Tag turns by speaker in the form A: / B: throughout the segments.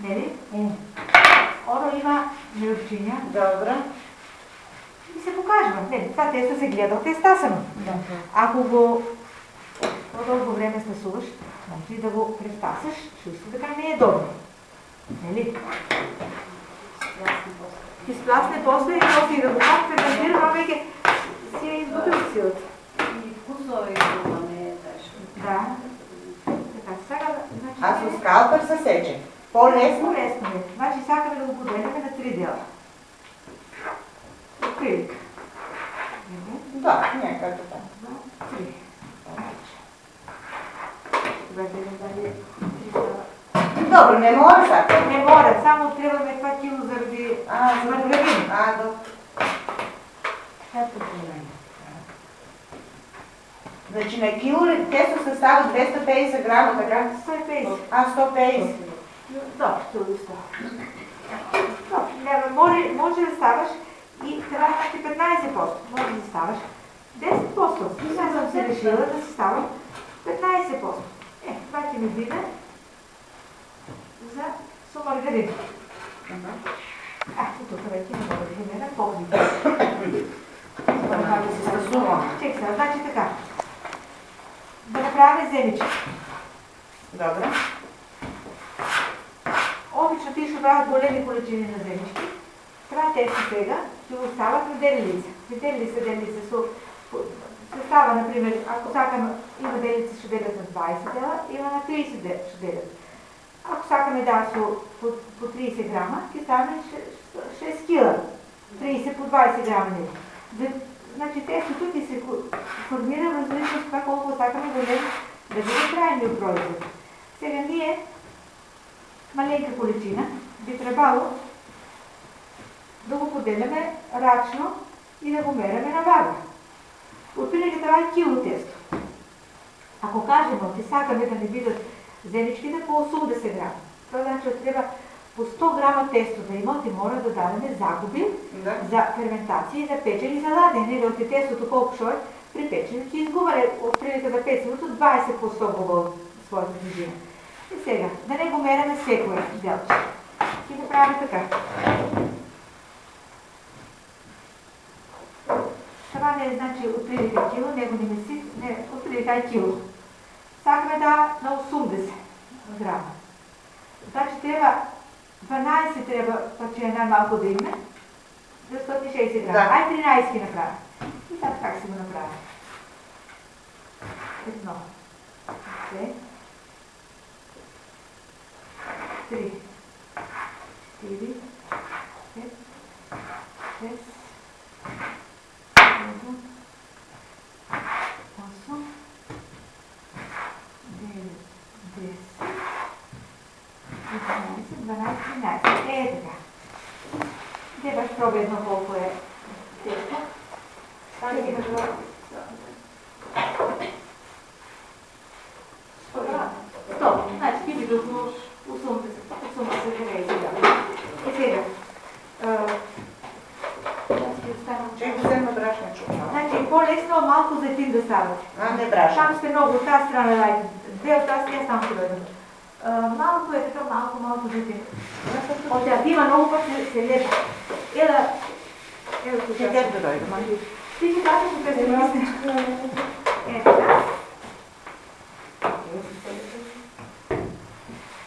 A: Нели? Оно има милчиня.
B: Добре.
A: И се покажва. Нели, това тесто се гледа от естасано. Ако го по-дълго време стасуваш, значи да го престасаш, също така не е добро. Нели? Изпласне после и после да го пак ферментира, но веќе си е изгубил силата.
C: И вкусови друга не е тежко.
A: Да. Така, сега, значи...
B: А со скалпер се сече? По-лесно?
A: По-лесно е. Значи сакаме да го поделяме на 3 дела. Акрилик.
B: Да, някак така.
A: 2, 3.
B: Добро, не мора сега.
A: Не мора, само трябваме 2 кило заради маргарин.
B: Добро.
A: Ето проблем.
B: Значи на кило тесто се става 250 грама, така?
A: 150.
B: 150.
A: Добре, това може да ставаш и трябва да 15%. Може да ставаш 10%. Сега съм се решила да си ставам 15%. Това ти ми вида за сомаргарин. Тук вече не мога да ги мера повни.
B: Това да се стасува.
A: Чек сега, значи така. Да направим земички.
B: Добре.
A: Обично ти ще правят големи количини на земички. Това тесто сега ще остават на делилица. Делилица се става, например, ако сакаме, има делици ще делят на 20 дела, има на 30 дела ще делят. Ако сакаме да по 30 грама, ще стане 6 кила. 30 по 20 грама дели. Значи тестото ти се формира в различно с това колко сакаме да бъде крайния производ. Сега ние маленька количина би трябвало да го поделяме рачно и да го меряме на вага. Отприлика това е кило тесто. Ако кажем, че сакаме да не бидат земичките по 80 грама, това значи трябва по 100 грама тесто да има, ти мора да дадеме загуби за ферментация и за печене и за ладене. От тестото колко ще е при печене, ти изгубва от прилика за печенето 20 по 100 губа своята движина. И сега, да не го меряме всеко делче. И да правим така. Това не е значи отприлика кило, него не меси, не, отприлика е кило. Сакаме да на 80 грама. Значи трябва 12 трябва, че е най-малко да имаме, за 160 грама. Ай 13 ги направя. И сега как си го направя? 1, 2, 3, 4, 5, 6, 7, 8, 9, 10, 12, 13. Така. Де баш проба едно колко е тесто. Стане ги на 100. Значи ти би около 80 грейзи. И сега.
B: Чек да взема брашничко.
A: Значи по-лесно малко зехтин да ставате.
B: Не брашно.
A: Там сте много от тази страна дайте. Две от тази, аз там ще бъдам. Малко е така, малко зехтин. От тях има много път се лепа. Ела тук.
B: Ще те да дойдем.
A: Ти ще кажеш, че те се мисля. Така.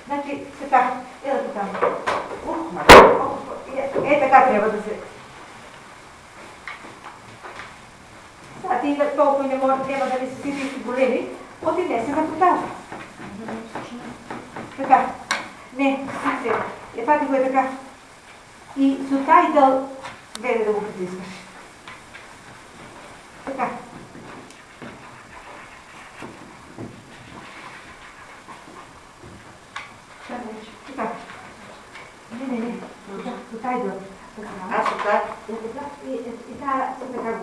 A: Значи, така. Ела тук там. Така трябва да се... Сега ти толкова няма да ви се сити големи, отидне се на потажа. Така. Не, сега. Фати го е така. И с тази дъл гледай да го притискаш. Така. Така. Не. С тази дъл.
B: Аз от тази.
A: И така го правя.